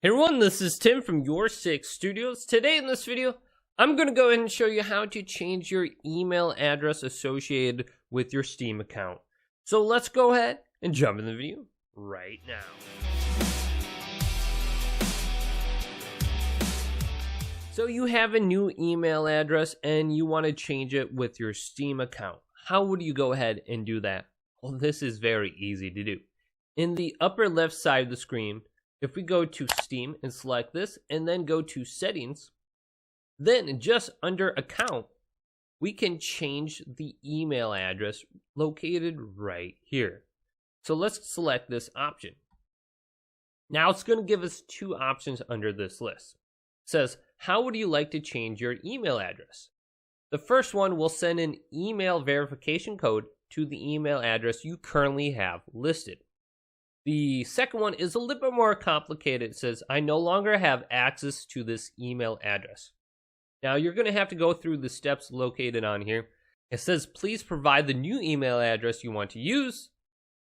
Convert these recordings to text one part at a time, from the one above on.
Hey everyone, this is Tim from YourSixStudios. Today in this video, I'm going to go ahead and show you how to change your email address associated with your Steam account. So let's go ahead and jump in the video right now. So you have a new email address and you want to change it with your Steam account. How would you go ahead and do that? Well, this is very easy to do. In the upper left side of the screen, if we go to Steam and select this and then go to settings, then just under account, we can change the email address located right here. So let's select this option. Now it's going to give us two options under this list. It says, how would you like to change your email address? The first one will send an email verification code to the email address you currently have listed. The second one is a little bit more complicated. It says, I no longer have access to this email address. Now you're going to have to go through the steps located on here. It says, please provide the new email address you want to use.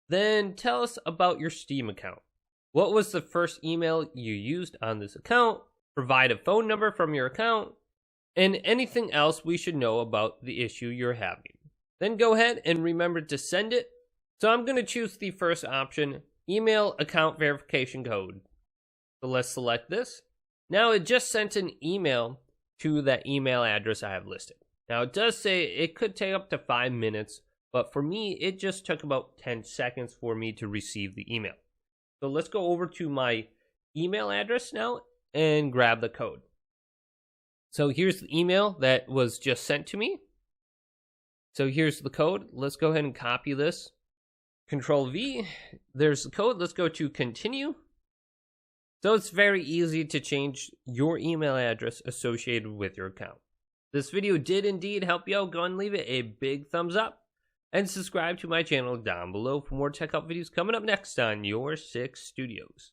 Then tell us about your Steam account. What was the first email you used on this account? Provide a phone number from your account. And anything else we should know about the issue you're having. Then go ahead and remember to send it. So I'm going to choose the first option. Email account verification code. So let's select this. Now it just sent an email to that email address I have listed. Now it does say it could take up to 5 minutes, but for me it just took about 10 seconds for me to receive the email. So let's go over to my email address now and grab the code. So here's the email that was just sent to me. So here's the code. Let's go ahead and copy this. Control V, there's the code. Let's go to continue. So it's very easy to change your email address associated with your account. This video did indeed help you out. Go and leave it a big thumbs up and subscribe to my channel down below for more tech help videos coming up next on YourSixStudios.